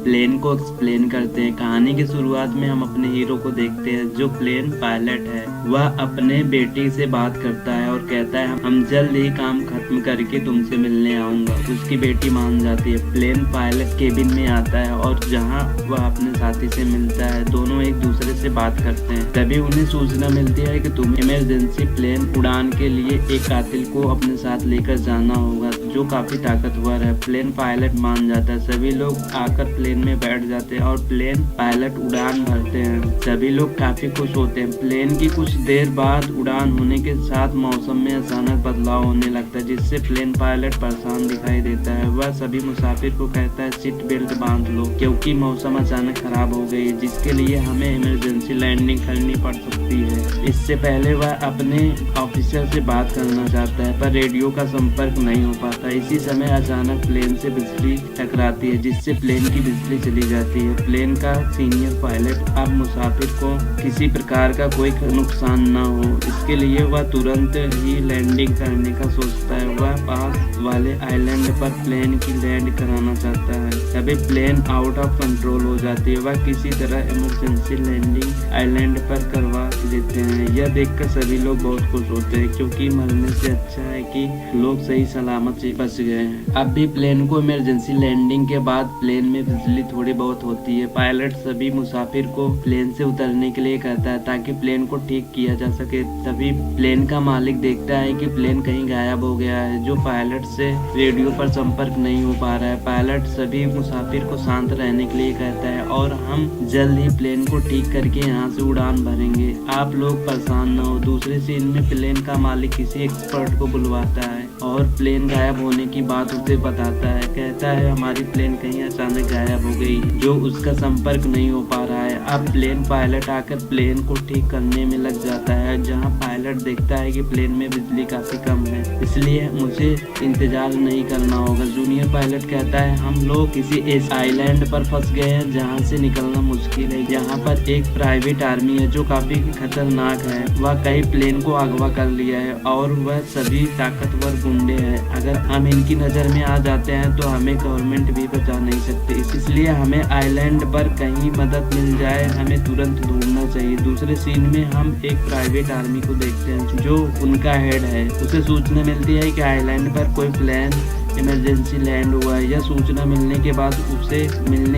Plane को explain करते हैं। कहानी की शुरुआत में हम अपने हीरो को देखते हैं जो प्लेन पायलट है। वह अपने बेटी से बात करता है और कहता है हम जल्द ही काम खत्म करके तुमसे मिलने आऊंगा। उसकी बेटी मान जाती है। प्लेन पायलट केबिन में आता है और जहां वह अपने साथी से मिलता है दोनों एक दूसरे से बात करते हैं। तभी उन्हें सूचना मिलती है कि तुम्हें इमरजेंसी प्लेन उड़ान के लिए एक कातिल को अपने साथ लेकर जाना होगा जो काफी ताकतवर है। प्लेन पायलट मान जाता है। सभी लोग आकर प्लेन में बैठ जाते हैं और प्लेन पायलट उड़ान भरते हैं। सभी लोग काफी खुश होते हैं। प्लेन की कुछ देर बाद उड़ान होने के साथ मौसम में अचानक बदलाव होने लगता है जिससे प्लेन पायलट परेशान दिखाई देता है। वह सभी मुसाफिर को कहता है सीट बेल्ट बांध लो क्योंकि मौसम अचानक खराब हो गई है जिसके लिए हमें इमरजेंसी लैंडिंग करनी पड़ सकती है। इससे पहले वह अपने ऑफिसर से बात करना चाहता है पर रेडियो का संपर्क नहीं हो पाता। इसी समय अचानक प्लेन से बिजली टकराती है जिससे प्लेन की बिजली चली जाती है। प्लेन का सीनियर पायलट अब मुसाफिर को किसी प्रकार का कोई नुकसान न हो इसके लिए वह तुरंत ही लैंडिंग करने का सोचता है। वह पास वाले आइलैंड पर प्लेन की लैंड कराना चाहता है। तभी प्लेन आउट ऑफ कंट्रोल हो जाती है। वह किसी तरह इमरजेंसी लैंडिंग आइलैंड पर करवा लेते हैं। यह देखकर सभी लोग बहुत खुश होते हैं क्योंकि मरने से अच्छा है कि लोग सही सलामत से बच गए हैं। अब भी प्लेन को इमरजेंसी लैंडिंग के बाद प्लेन में बिजली थोड़ी बहुत होती है। पायलट सभी मुसाफिर को प्लेन से उतरने के लिए कहता है ताकि प्लेन को ठीक किया जा सके। तभी प्लेन का मालिक देखता है कि प्लेन कहीं गायब हो गया है जो पायलट से रेडियो पर संपर्क नहीं हो पा रहा है। पायलट सभी मुसाफिर को शांत रहने के लिए कहता है और हम जल्द ही प्लेन को ठीक करके यहाँ से उड़ान भरेंगे। आप लोग परेशान न हो। दूसरे सीन में प्लेन का मालिक किसी एक्सपर्ट को बुलवाता है और प्लेन गायब होने की बात उसे बताता है। कहता है हमारी प्लेन कहीं अचानक गायब हो गई जो उसका संपर्क नहीं हो पा रहा है। अब प्लेन पायलट आकर प्लेन को ठीक करने में लग जाता है जहां पायलट देखता है कि प्लेन में बिजली काफी कम है इसलिए मुझे इंतजार नहीं करना होगा। जूनियर पायलट कहता है हम लोग किसी ऐसे आइलैंड पर फंस गए हैं जहां से निकलना मुश्किल है। यहाँ पर एक प्राइवेट आर्मी है जो काफी खतरनाक है। वह कई प्लेन को अगवा कर लिया है और वह सभी ताकतवर गुंडे हैं। अगर हम इनकी नजर में आ जाते हैं तो हमें गवर्नमेंट भी बचा नहीं सकती। इसलिए हमें आइलैंड पर कहीं मदद मिल जाए हमें तुरंत ढूंढना चाहिए। दूसरे सीन में हम एक प्राइवेट आर्मी को देखते हैं जो उनका हेड है। उसे सूचना मिलती है कि आइलैंड पर कोई प्लेन इमरजेंसी लैंड हुआ है। यह सूचना मिलने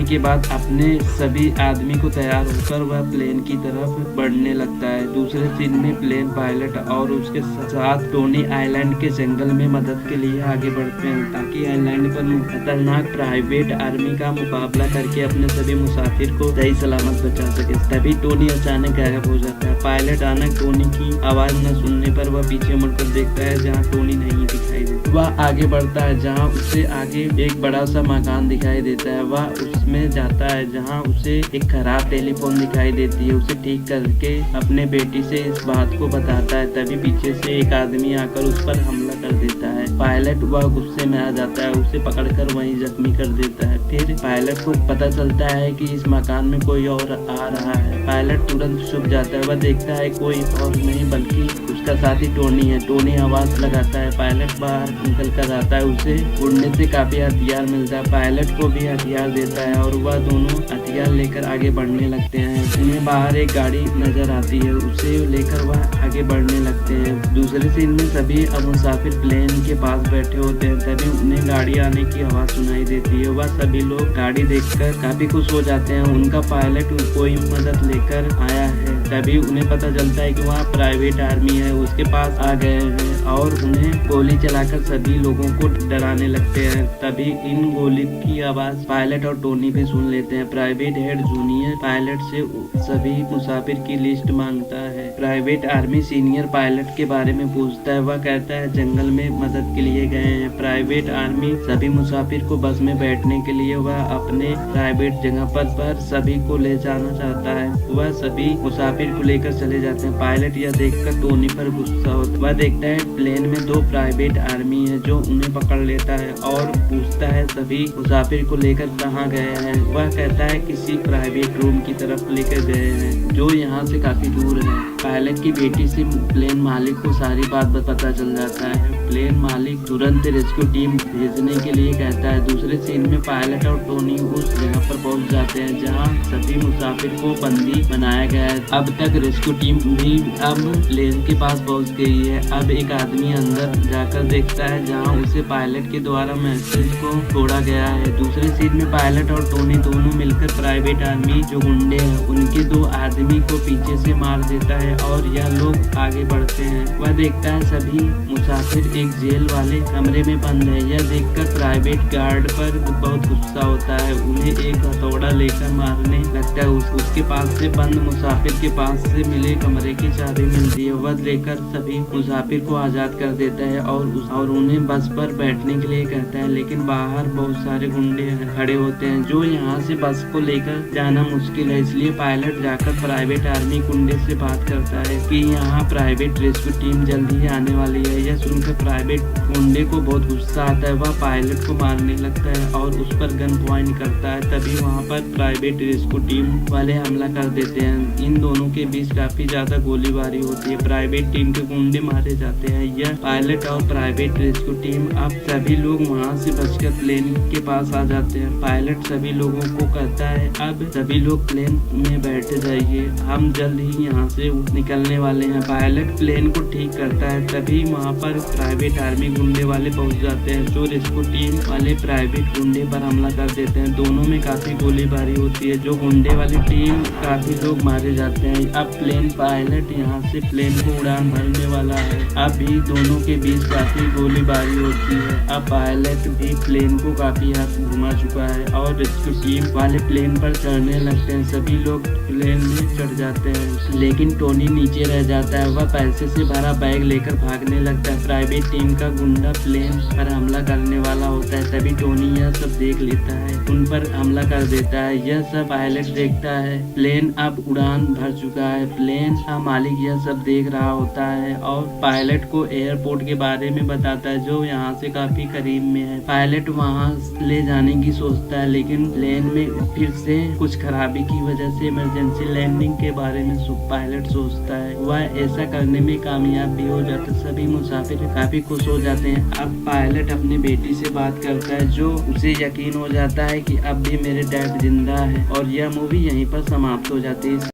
के बाद अपने सभी आदमी को तैयार होकर वह प्लेन की तरफ बढ़ने लगता है। दूसरे सीन में प्लेन पायलट और उसके साथ टोनी आइलैंड के जंगल में मदद के लिए आगे बढ़ते हैं ताकि आइलैंड पर खतरनाक प्राइवेट आर्मी का मुकाबला करके अपने सभी मुसाफिर को सही सलामत बचा सके। तभी टोनी अचानक गायब हो जाता है। पायलट अचानक टोनी की आवाज न सुनने पर वह पीछे मुड़कर देखता है जहाँ टोनी नहीं दिखाई देता। वह आगे बढ़ता है जहाँ उसे आगे एक बड़ा सा मकान दिखाई देता है। वह उसमें जाता है जहाँ उसे एक खराब टेलीफोन दिखाई देती है। उसे ठीक करके अपने बेटी से इस बात को बताता है। तभी पीछे से एक आदमी आकर उस पर हमला कर देता है। पायलट वह गुस्से में आ जाता है। उसे पकड़कर वहीं जख्मी कर देता है। फिर पायलट को पता चलता है कि इस मकान में कोई और आ रहा है। पायलट तुरंत छुप जाता है। वह देखता है कोई और नहीं बल्कि उसका साथी टोनी है। टोनी आवाज लगाता है। पायलट बाहर निकल कर आता है। उसे उड़ने से काफी हथियार मिलता है। पायलट को भी हथियार देता है और वह दोनों हथियार लेकर आगे बढ़ने लगते हैं। उन्हें बाहर एक गाड़ी नजर आती है। उसे लेकर वह आगे बढ़ने लगते हैं। दूसरे सीन में सभी मुसाफिर प्लेन के पास बैठे होते हैं। तभी उन्हें गाड़ी आने की आवाज सुनाई देती है। वह सभी लोग गाड़ी देखकर काफी खुश हो जाते हैं। उनका पायलट कोई मदद लेकर आया है। तभी उन्हें पता चलता है कि वहाँ प्राइवेट आर्मी है उसके पास आ गए हैं और उन्हें गोली चलाकर सभी लोगों को डराने लगते हैं। तभी इन गोली की आवाज पायलट और टोनी भी सुन लेते हैं। प्राइवेट हेड जूनियर पायलट से सभी मुसाफिर की लिस्ट मांगता है। प्राइवेट आर्मी सीनियर पायलट के बारे में पूछता है। वह कहता है जंगल में मदद के लिए गए हैं। प्राइवेट आर्मी सभी मुसाफिर को बस में बैठने के लिए वह अपने प्राइवेट जगह पर सभी को ले जाना चाहता है। वह सभी मुसाफिर को लेकर चले जाते हैं। पायलट यह देखकर टोनी पर गुस्सा होता है। वह देखता है प्लेन में 2 प्राइवेट आर्मी है जो उन्हें पकड़ लेता है और पूछता है सभी मुसाफिर को लेकर कहाँ गए हैं। वह कहता है किसी प्राइवेट रूम की तरफ लेकर गए हैं जो यहाँ से काफी दूर है। पायलट की बेटी से प्लेन मालिक को सारी बात पता चल जाता है। प्लेन मालिक तुरंत रेस्क्यू टीम भेजने के लिए कहता है। दूसरे सीन में पायलट और टोनी उस जगह पर पहुंच जाते हैं जहां सभी मुसाफिर को बंदी बनाया गया है। अब तक रेस्क्यू टीम भी अब प्लेन के पास पहुंच गई है। अब एक आदमी अंदर जाकर देखता है जहां उसे पायलट के द्वारा मैसेज को छोड़ा गया है। दूसरे सीट में पायलट और टोनी दोनों मिलकर प्राइवेट आर्मी जो गुंडे हैं उनके 2 आदमी को पीछे से मार देता है और यह लोग आगे बढ़ते हैं। वह देखता है सभी मुसाफिर एक जेल वाले कमरे में बंद है। यह देखकर प्राइवेट गार्ड पर बहुत गुस्सा होता है, उन्हें एक हथौड़ा लेकर मारने लगता है। उसके पास से बंद मुसाफिर के पास से मिले कमरे की चाबी मिलती है। वह लेकर सभी मुसाफिर को आजाद कर देता है और उन्हें बस पर बैठने के लिए कहता है, लेकिन बाहर बहुत सारे गुंडे खड़े होते हैं जो यहाँ से बस को लेकर जाना मुश्किल है। इसलिए पायलट जाकर प्राइवेट आर्मी गुंडे से बात करता है कि यहाँ प्राइवेट रेस्क्यू टीम जल्दी ही आने वाली है। यह सुनकर प्राइवेट गुंडे को बहुत गुस्सा आता है, वह पायलट को मारने लगता है और उस पर गन पॉइंट करता है। तभी वहाँ पर प्राइवेट रेस्क्यू टीम वाले हमला कर देते हैं। इन दोनों के बीच काफी ज्यादा गोलीबारी होती है। प्राइवेट टीम के गुंडे मारे जाते हैं। यह पायलट और प्राइवेट रेस्क्यू टीम अब सभी लोग वहाँ से बचकर प्लेन के पास आ जाते हैं। पायलट सभी लोगों को कहता है, अब सभी लोग प्लेन में बैठ जाइए, हम जल्द ही यहाँ से निकलने वाले हैं। पायलट प्लेन को ठीक करता है। तभी वहाँ पर प्राइवेट आर्मी गुंडे वाले पहुँच जाते हैं जो रेस्क्यू टीम वाले प्राइवेट गुंडे पर हमला कर देते हैं। दोनों में काफी गोलीबारी होती है। जो गुंडे वाली टीम काफी लोग मारे जाते हैं। अब प्लेन पायलट यहाँ से प्लेन को उड़ान भरने वाला है। अब भी दोनों के बीच काफी गोलीबारी होती है। अब पायलट भी प्लेन को काफी हद घुमा चुका है और रेस्क्यू टीम वाले प्लेन पर चढ़ने लगते हैं। सभी लोग प्लेन में चढ़ जाते हैं, लेकिन टोनी नीचे रह जाता है। वह पैसे से भरा बैग लेकर भागने लगता है। प्राइवेट टीम का गुंडा प्लेन पर हमला करने वाला होता है। तभी टोनी यह सब देख लेता है, उन पर हमला कर देता है। यह सब पायलट देखता है। प्लेन अब उड़ान भर चुका है। प्लेन का मालिक यह सब देख रहा होता है और पायलट को एयरपोर्ट के बारे में बताता है जो यहाँ से काफी करीब में है। पायलट वहाँ ले जाने की सोचता है, लेकिन प्लेन में फिर से कुछ खराबी की वजह से इमरजेंसी लैंडिंग के बारे में पायलट सोचता है। वह ऐसा करने में कामयाब भी हो जाता है। सभी मुसाफिर काफी खुश हो जाते हैं। अब पायलट अपनी बेटी से बात करता है जो उसे यकीन हो जाता है कि अब भी मेरे डैड जिंदा है। और यह मूवी यहीं पर समाप्त हो जाती है।